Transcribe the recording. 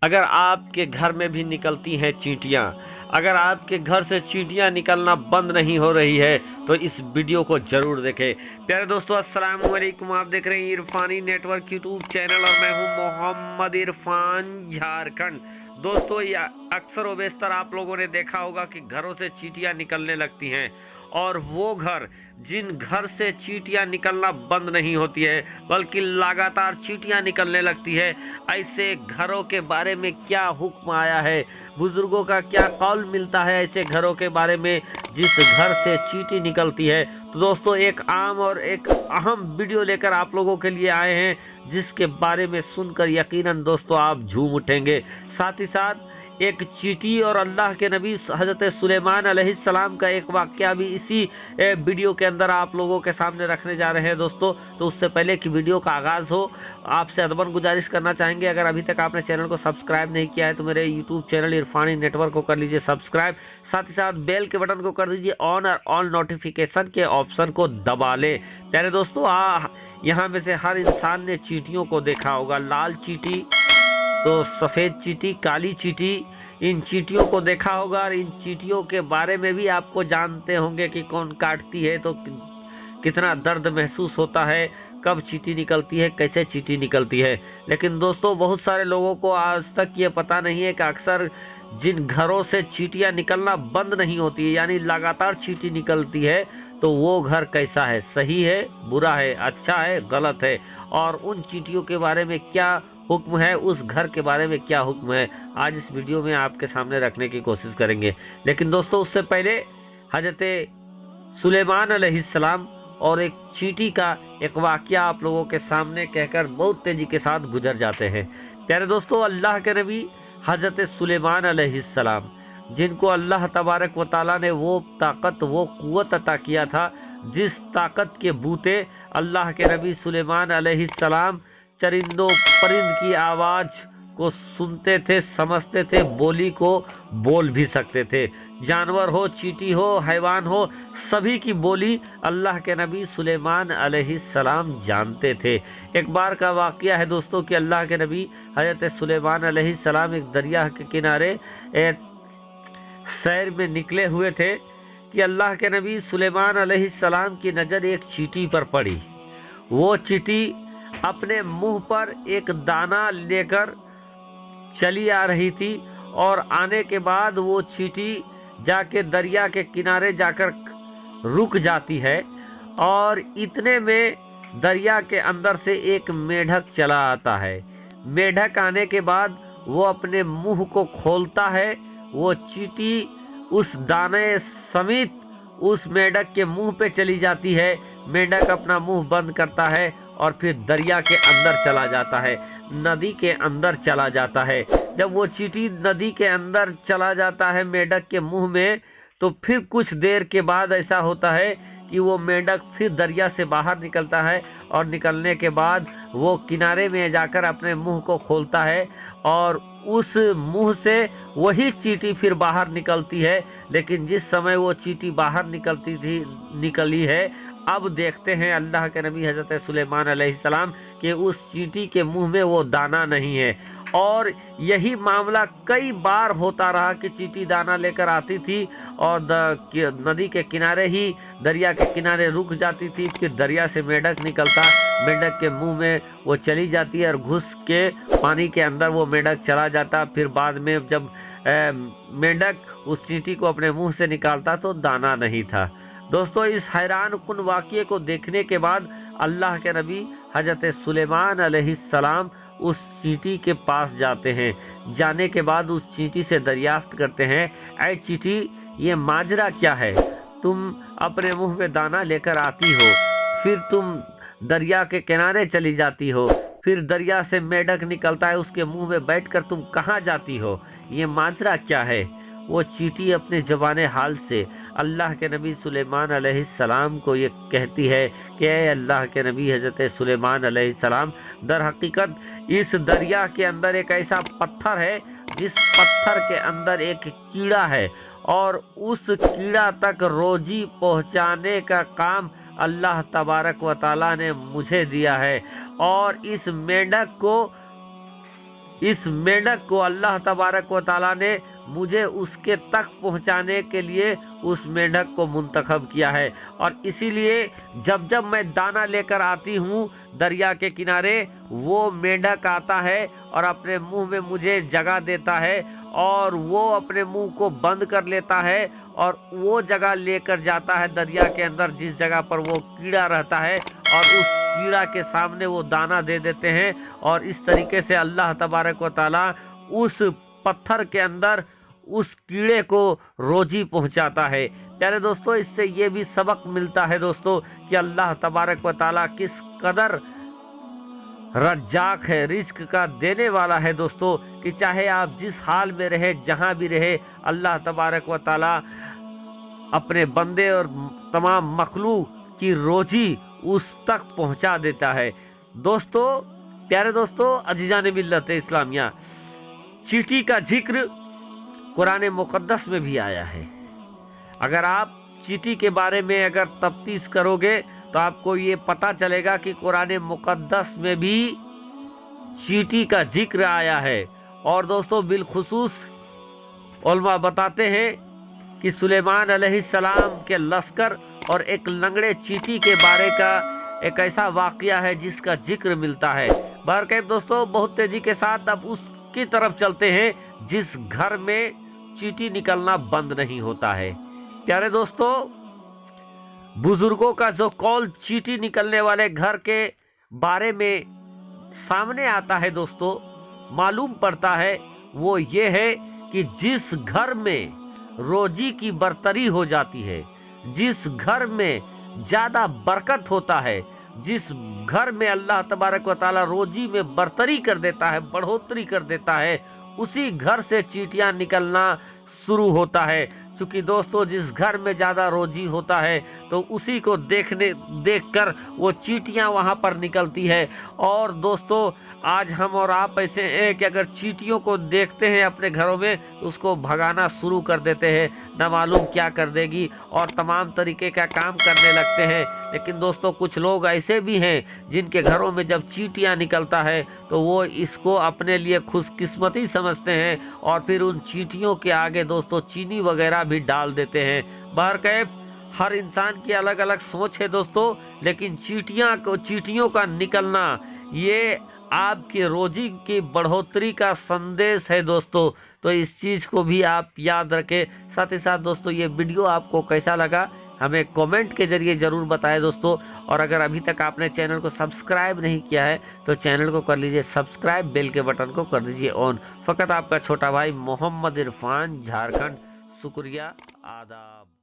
अगर आपके घर में भी निकलती हैं चींटियां, अगर आपके घर से चींटियां निकलना बंद नहीं हो रही है तो इस वीडियो को जरूर देखें। प्यारे दोस्तों, अस्सलाम वालेकुम। आप देख रहे हैं इरफानी नेटवर्क यूट्यूब चैनल और मैं हूं मोहम्मद इरफान, झारखंड। दोस्तों, ये अक्सर व बेशतर आप लोगों ने देखा होगा कि घरों से चींटियां निकलने लगती हैं, और वो घर जिन घर से चींटियां निकलना बंद नहीं होती है बल्कि लगातार चींटियां निकलने लगती है, ऐसे घरों के बारे में क्या हुक्म आया है, बुजुर्गों का क्या कौल मिलता है ऐसे घरों के बारे में जिस घर से चींटी निकलती है। तो दोस्तों, एक आम और एक अहम वीडियो लेकर आप लोगों के लिए आए हैं, जिसके बारे में सुनकर यकीनन दोस्तों आप झूम उठेंगे। साथ ही साथ एक चींटी और अल्लाह के नबी हज़रत सुलेमान अलैहिस्सलाम का एक वाक़या भी इसी वीडियो के अंदर आप लोगों के सामने रखने जा रहे हैं दोस्तों। तो उससे पहले कि वीडियो का आगाज़ हो, आपसे अदबन गुजारिश करना चाहेंगे, अगर अभी तक आपने चैनल को सब्सक्राइब नहीं किया है तो मेरे यूट्यूब चैनल इरफानी नेटवर्क को कर लीजिए सब्सक्राइब। साथ ही साथ बेल के बटन को कर दीजिए ऑन और ऑल नोटिफिकेशन के ऑप्शन को दबा लें। प्यारे दोस्तों, यहाँ में से हर इंसान ने चींटियों को देखा होगा, लाल चींटी तो सफ़ेद चींटी, काली चींटी, इन चींटियों को देखा होगा। और इन चींटियों के बारे में भी आपको जानते होंगे कि कौन काटती है तो कितना दर्द महसूस होता है, कब चींटी निकलती है, कैसे चींटी निकलती है। लेकिन दोस्तों, बहुत सारे लोगों को आज तक ये पता नहीं है कि अक्सर जिन घरों से चींटियां निकलना बंद नहीं होती है, यानी लगातार चींटी निकलती है, तो वो घर कैसा है, सही है, बुरा है, अच्छा है, गलत है, और उन चींटियों के बारे में क्या हुक्म है, उस घर के बारे में क्या हुक्म है, आज इस वीडियो में आपके सामने रखने की कोशिश करेंगे। लेकिन दोस्तों, उससे पहले हज़रत सुलेमान अलैहिस्सलाम और एक चींटी का एक वाक़या आप लोगों के सामने कहकर बहुत तेज़ी के साथ गुजर जाते हैं। प्यारे दोस्तों, अल्लाह के नबी हज़रत सुलेमान अलैहिस्सलाम, जिनको अल्लाह तबारक व तआला ने वो ताकत, वो क़ुव्वत अता किया था, जिस ताकत के बूते अल्लाह के नबी सुलेमान अलैहिस्सलाम चरिंदों परिंद की आवाज़ को सुनते थे, समझते थे, बोली को बोल भी सकते थे। जानवर हो, चींटी हो, हैवान हो, सभी की बोली अल्लाह के नबी सुलेमान अलैहिस्सलाम जानते थे। एक बार का वाक़या है दोस्तों कि अल्लाह के नबी हज़रत सुलेमान अलैहिस्सलाम एक दरिया के किनारे सैर में निकले हुए थे कि अल्लाह के नबी सुलेमान अलैहिस्सलाम की नज़र एक चींटी पर पड़ी। वो चींटी अपने मुंह पर एक दाना लेकर चली आ रही थी, और आने के बाद वो चींटी जाके दरिया के किनारे जाकर रुक जाती है, और इतने में दरिया के अंदर से एक मेढक चला आता है। मेढक आने के बाद वो अपने मुंह को खोलता है, वो चींटी उस दाने समेत उस मेढक के मुंह पे चली जाती है। मेढक अपना मुंह बंद करता है और फिर दरिया के अंदर चला जाता है, नदी के अंदर चला जाता है। जब वो चींटी नदी के अंदर चला जाता है मेढक के मुंह में, तो फिर कुछ देर के बाद ऐसा होता है कि वो मेढक फिर दरिया से बाहर निकलता है, और निकलने के बाद वो किनारे में जाकर अपने मुंह को खोलता है, और उस मुंह से वही चींटी फिर बाहर निकलती है। लेकिन जिस समय वो चींटी बाहर निकली है, अब देखते हैं अल्लाह के नबी हज़रत सुलेमान अलैहिस्सलाम कि उस चींटी के मुंह में वो दाना नहीं है। और यही मामला कई बार होता रहा कि चींटी दाना लेकर आती थी और नदी के किनारे ही, दरिया के किनारे रुक जाती थी, फिर दरिया से मेढक निकलता, मेढक के मुंह में वो चली जाती है और घुस के पानी के अंदर वो मेढक चला जाता। फिर बाद में जब मेढक उस चींटी को अपने मुंह से निकालता तो दाना नहीं था। दोस्तों, इस हैरान कुन वाक़ये को देखने के बाद अल्लाह के नबी हज़रत सुलेमान अलैहिस्सलाम उस चींटी के पास जाते हैं। जाने के बाद उस चींटी से दरियाफ्त करते हैं, ऐ चींटी, ये माजरा क्या है? तुम अपने मुंह में दाना लेकर आती हो, फिर तुम दरिया के किनारे चली जाती हो, फिर दरिया से मेढक निकलता है, उसके मुंह में बैठकर तुम कहाँ जाती हो? ये माजरा क्या है? वो चींटी अपने ज़बाने हाल से अल्लाह के नबी सुलेमान अलैहिस्सलाम को ये कहती है कि ऐ अल्लाह के नबी हज़रत सुलेमान अलैहिस्सलाम, दर हकीकत इस दरिया के अंदर एक ऐसा पत्थर है जिस पत्थर के अंदर एक कीड़ा है, और उस कीड़ा तक रोजी पहुंचाने का काम अल्लाह तबारक व तआला ने मुझे दिया है, और इस मेंढक को इस मेंढक को अल्लाह तबारक व तआला ने मुझे उसके तक पहुंचाने के लिए उस मेंढक को मुंतखब किया है। और इसीलिए जब जब मैं दाना लेकर आती हूँ दरिया के किनारे, वो मेंढक आता है और अपने मुंह में मुझे जगह देता है और वो अपने मुंह को बंद कर लेता है और वो जगह लेकर जाता है दरिया के अंदर जिस जगह पर वो कीड़ा रहता है, और उस कीड़ा के सामने वो दाना दे देते हैं। और इस तरीके से अल्लाह तबारक व तआला उस पत्थर के अंदर उस कीड़े को रोजी पहुंचाता है। प्यारे दोस्तों, इससे ये भी सबक मिलता है दोस्तों कि अल्लाह तबारक व तआला किस कदर रज्जाक है, रिज्क का देने वाला है दोस्तों, कि चाहे आप जिस हाल में रहे, जहां भी रहे, अल्लाह तबारक व तआला अपने बंदे और तमाम मखलूक की रोजी उस तक पहुंचा देता है। दोस्तों, प्यारे दोस्तों, अजीजान मिल्लत इस्लामिया, चींटी का जिक्र कुरान मुकद्दस में भी आया है। अगर आप चींटी के बारे में अगर तफ्तीश करोगे तो आपको ये पता चलेगा कि कुरान मुकद्दस में भी चींटी का जिक्र आया है। और दोस्तों, बिलखुसूस उलमा बताते हैं कि सुलेमान अलैहिस्सलाम के लश्कर और एक लंगड़े चींटी के बारे का एक ऐसा वाकया है जिसका जिक्र मिलता है। बहरकैफ दोस्तों, बहुत तेजी के साथ अब उसकी तरफ चलते हैं जिस घर में चींटी निकलना बंद नहीं होता है। प्यारे दोस्तों, बुजुर्गों का जो कौल चींटी निकलने वाले घर के बारे में सामने आता है दोस्तों, मालूम पड़ता है, वो ये है कि जिस घर में रोजी की बरतरी हो जाती है, जिस घर में ज्यादा बरकत होता है, जिस घर में अल्लाह तबारक व तआला रोजी में बरतरी कर देता है, बढ़ोतरी कर देता है, उसी घर से चींटियां निकलना शुरू होता है। क्योंकि दोस्तों, जिस घर में ज्यादा रोजी होता है तो उसी को देखकर वो चींटियां वहां पर निकलती है। और दोस्तों, आज हम और आप ऐसे हैं कि अगर चींटियों को देखते हैं अपने घरों में तो उसको भगाना शुरू कर देते हैं, न मालूम क्या कर देगी, और तमाम तरीके का काम करने लगते हैं। लेकिन दोस्तों, कुछ लोग ऐसे भी हैं जिनके घरों में जब चींटियां निकलता है तो वो इसको अपने लिए खुशकिस्मती समझते हैं और फिर उन चींटियों के आगे दोस्तों चीनी वगैरह भी डाल देते हैं। बहरकैफ हर इंसान की अलग अलग सोच है दोस्तों, लेकिन चींटियों का निकलना ये आपकी रोजी की बढ़ोतरी का संदेश है दोस्तों। तो इस चीज़ को भी आप याद रखें। साथ ही साथ दोस्तों, ये वीडियो आपको कैसा लगा हमें कमेंट के जरिए ज़रूर बताएं दोस्तों। और अगर अभी तक आपने चैनल को सब्सक्राइब नहीं किया है तो चैनल को कर लीजिए सब्सक्राइब, बेल के बटन को कर दीजिए ऑन। फ़कत आपका छोटा भाई मोहम्मद इरफान, झारखंड। शुक्रिया, आदाब।